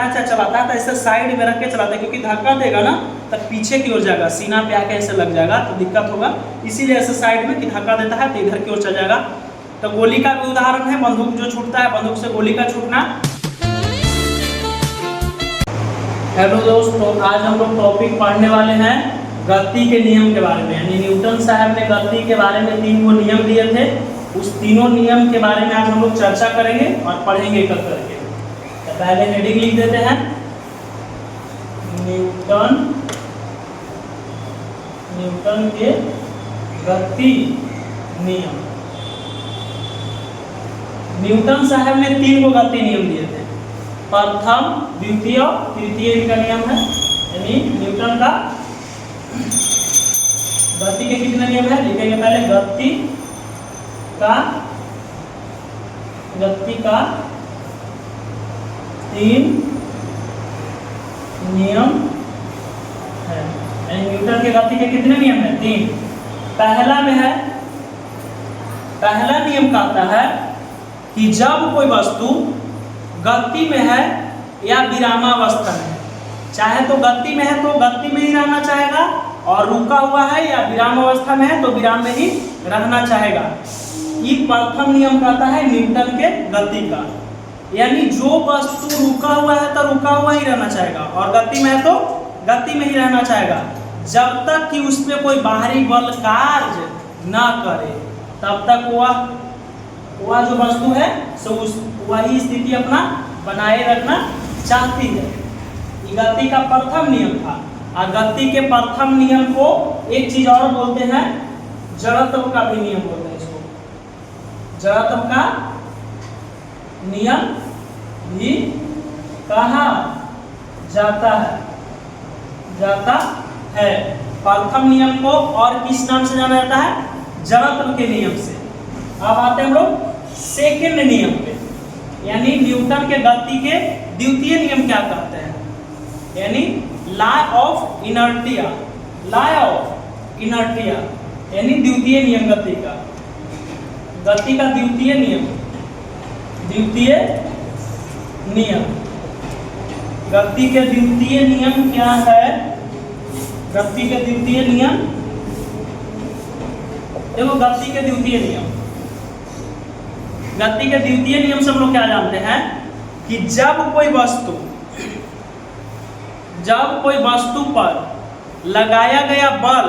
चलाता है चाहे चलाता है तो ऐसे साइड में रख के चलाता है, क्योंकि धक्का देगा ना तब पीछे की ओर जाएगा, सीना पे आके ऐसे लग जाएगा तो दिक्कत होगा, इसीलिए ऐसे साइड में कि धक्का देता है तो इधर की ओर चल जाएगा। तो गोली का भी उदाहरण है, बंदूक जो छूटता है, बंदूक से गोली का छूटना। हेलो दोस्तों, आज हम लोग टॉपिक पढ़ने वाले हैं गति के नियम के बारे में। यानी न्यूटन साहब ने गति के बारे में 3 वो नियम दिए थे, उस तीनों नियम के बारे में आज हम लोग चर्चा करेंगे और पढ़ेंगे एक एक करके। तो पहले हेडिंग लिख देते हैं, न्यूटन के गति नियम। न्यूटन साहब ने 3 को गति नियम दिए थे, प्रथम, द्वितीय, तृतीय का नियम है। यानी न्यूटन का गति के कितने नियम है लिखेंगे पहले, गति का 3 नियम है। न्यूटन के गति के कितने नियम है? 3। पहला में है, पहला नियम कहता है कि जब कोई वस्तु गति में है या विरामावस्था में, चाहे तो गति में है तो गति में ही रहना चाहेगा, और रुका हुआ है या विराम अवस्था में है तो विराम में ही रहना चाहेगा। ये प्रथम नियम कहता है न्यूटन के गति का। यानी जो वस्तु रुका हुआ है तो रुका हुआ ही रहना चाहेगा, और गति में है तो गति में ही रहना चाहेगा, जब तक कि उसमें कोई बाहरी बल कार्य ना करे, तब तक वह जो वस्तु है सो वही स्थिति अपना बनाए रखना चाहती है। ये गति का प्रथम नियम था। और गति के प्रथम नियम को एक चीज और बोलते हैं, जड़त्व का भी नियम बोलते हैं इसको। जड़त्व का नियम भी कहा जाता है। प्रथम नियम को और किस नाम से जाना जाता है? जड़त्व के नियम से। अब आते हैं हम लोग सेकेंड नियम पे, यानी न्यूटन के गति के द्वितीय नियम क्या कहते हैं? यानी लॉ ऑफ इनर्टिया, यानी द्वितीय नियम गति का द्वितीय नियम, गति के द्वितीय नियम क्या है? गति के द्वितीय नियम, देखो गति के द्वितीय नियम से हम लोग क्या जानते हैं कि जब कोई वस्तु पर लगाया गया बल,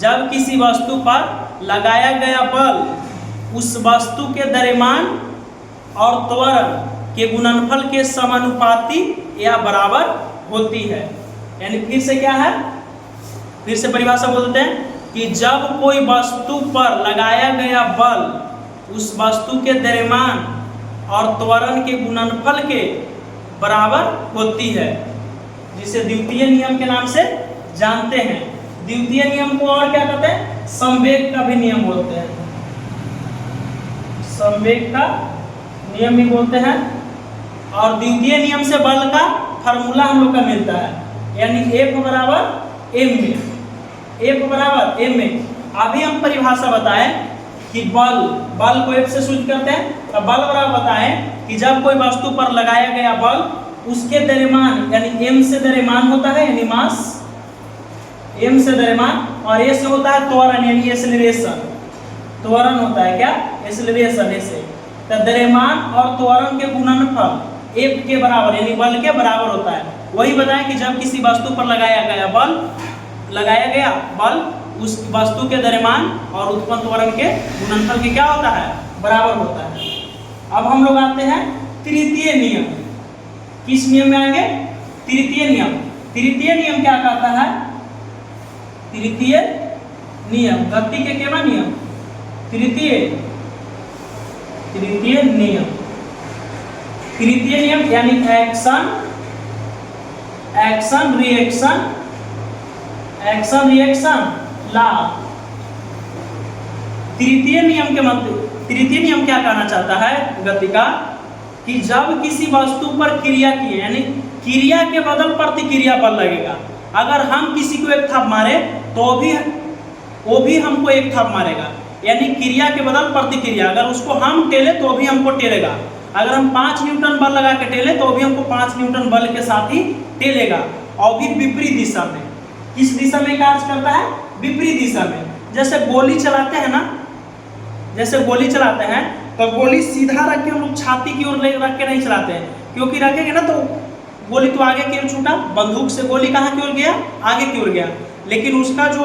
जब किसी वस्तु पर लगाया गया बल उस वस्तु के द्रव्यमान और त्वरण के गुणनफल के समानुपाती या बराबर होती है। यानी फिर से क्या है, फिर से परिभाषा बोलते हैं कि जब कोई वस्तु पर लगाया गया बल उस वस्तु के द्रव्यमान और त्वरण के गुणनफल के बराबर होती है, जिसे द्वितीय नियम के नाम से जानते हैं। द्वितीय नियम को और क्या कहते हैं? संवेग का भी नियम बोलते हैं, संवेग का नियम भी बोलते हैं। और द्वितीय नियम से बल का फार्मूला हम लोग का मिलता है, यानी F बराबर m में। अभी हम परिभाषा बताएं कि बल को F से सूचित करते हैं, तो बल बराबर बताएं कि जब कोई वस्तु पर लगाया गया बल उसके द्रव्यमान, यानी m से द्रव्यमान होता है, यानी मास m से द्रव्यमान, और a से होता है त्वरण, यानी एक्सेलरेशन। त्वरण होता है क्या? एक्सेलरेशन। ऐसे तो द्रव्यमान और त्वरण के गुणनफल F के बराबर, यानी बल के बराबर होता है। वही बताएं कि जब किसी वस्तु पर लगाया गया बल उस वस्तु के द्रव्यमान और उत्पन्न त्वरण के गुणनफल के क्या होता है? बराबर होता है। अब हम लोग आते हैं तृतीय नियम। किस नियम में आएंगे? तृतीय नियम। तृतीय नियम क्या कहता है? तृतीय नियम गति के केवल नियम, तृतीय नियम यानी एक्शन रिएक्शन लॉ। तृतीय नियम के मतलब, तृतीय नियम क्या कहना चाहता है गति का कि जब किसी वस्तु पर क्रिया की, यानी क्रिया के बदल प्रतिक्रिया बल लगेगा। अगर हम किसी को एक थप मारे तो वो भी हमको एक थप मारेगा, यानी क्रिया के बदल प्रतिक्रिया। अगर उसको हम टेले तो भी हमको टेलेगा, अगर हम 5 न्यूटन बल लगा के टेले तो भी हमको 5 न्यूटन बल के साथ ही टेलेगा, और भी विपरीत दिशा में। किस दिशा में कार्य करता है? विपरीत दिशा में। जैसे गोली चलाते हैं ना, जैसे गोली चलाते हैं तो गोली सीधा रख के हम लोग छाती की ओर रख के नहीं चलाते हैं, क्योंकि रखेंगे ना तो गोली तो आगे की ओर छूटा, बंदूक से गोली कहाँ की ओर गया? आगे की ओर गया, लेकिन उसका जो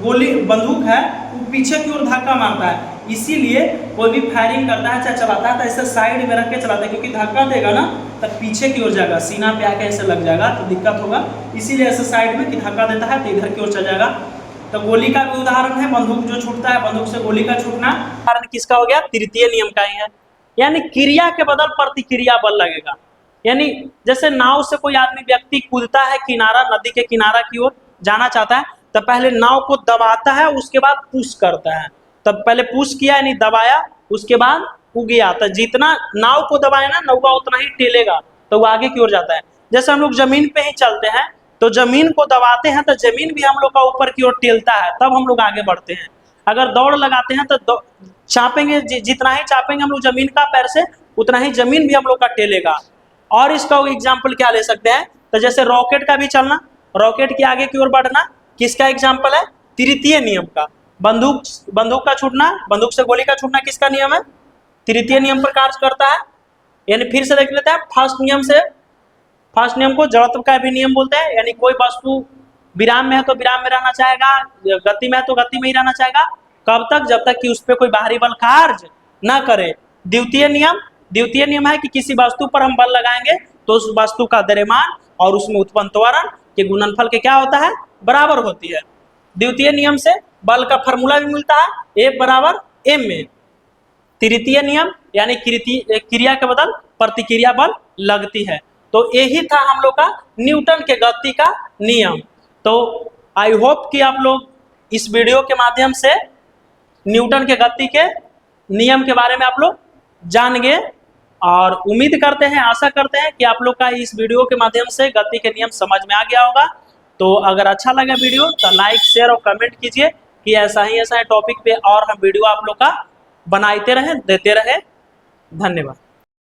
गोली बंदूक है वो पीछे की ओर धक्का मारता है। इसीलिए कोई भी फायरिंग करता है चाहे चलाता है तो ऐसे साइड में रख के चलाता है, क्योंकि धक्का देगा ना तब पीछे की ओर जाएगा, सीना पे आके ऐसे लग जाएगा तो दिक्कत होगा। इसीलिए ऐसे साइड में कि धक्का देता है तो इधर की ओर चल जाएगा। तो गोली का भी उदाहरण है बंदूक जो छूटता है, बंदूक से गोली का छूटना। उदाहरण किसका हो गया? तृतीय नियम का ही है, यानी क्रिया के बदल प्रतिक्रिया बल लगेगा। यानी जैसे नाव से कोई आदमी व्यक्ति कूदता है किनारा, नदी के किनारा की ओर जाना चाहता है, तो पहले नाव को दबाता है, उसके बाद पुश करता है। तब पहले पुश किया यानी दबाया, उसके बाद वो गया। तो जितना नाव को दबाए ना नौका उतना ही टेलेगा, तो वो आगे की ओर जाता है। जैसे हम लोग जमीन पे ही चलते हैं तो जमीन को दबाते हैं तो जमीन भी हम लोग का ऊपर की ओर टेलता है, तब हम लोग आगे बढ़ते हैं। अगर दौड़ लगाते हैं तो चापेंगे, जितना ही चापेंगे हम लोग जमीन का पैर से, उतना ही जमीन भी हम लोग का टेलेगा। और इसका एग्जाम्पल क्या ले सकते हैं? तो जैसे रॉकेट का भी चलना, रॉकेट के आगे की ओर बढ़ना, किसका एग्जाम्पल है? तृतीय नियम का। बंदूक का छूटना, बंदूक से गोली का छूटना किसका नियम है? तृतीय नियम पर कार्य करता है। यानी फिर से देख लेते हैं फर्स्ट नियम से। फर्स्ट नियम को जड़त्व का भी नियम बोलते हैं, यानी कोई वस्तु विराम में है तो विराम में रहना चाहेगा, गति में है तो गति में ही रहना चाहेगा। कब तक? जब तक कि उस पर कोई बाहरी बल कार्य ना करे। द्वितीय नियम है कि किसी वस्तु पर हम बल लगाएंगे तो उस वस्तु का द्रव्यमान और उसमें उत्पन्न त्वरण के गुणनफल के क्या होता है? बराबर होती है। द्वितीय नियम से बल का फॉर्मूला भी मिलता है, F बराबर m में। तृतीय नियम यानी क्रिया के बदल प्रतिक्रिया बल लगती है। तो यही था हम लोग का न्यूटन के गति का नियम। तो आई होप कि आप लोग इस वीडियो के माध्यम से न्यूटन के गति के नियम के बारे में आप लोग जान गए, और उम्मीद करते हैं, आशा करते हैं कि आप लोग का इस वीडियो के माध्यम से गति के नियम समझ में आ गया होगा। तो अगर अच्छा लगा वीडियो तो लाइक शेयर और कमेंट कीजिए कि ऐसा ही टॉपिक पे और हम वीडियो आप लोग का बनाते रहें, देते रहें। धन्यवाद।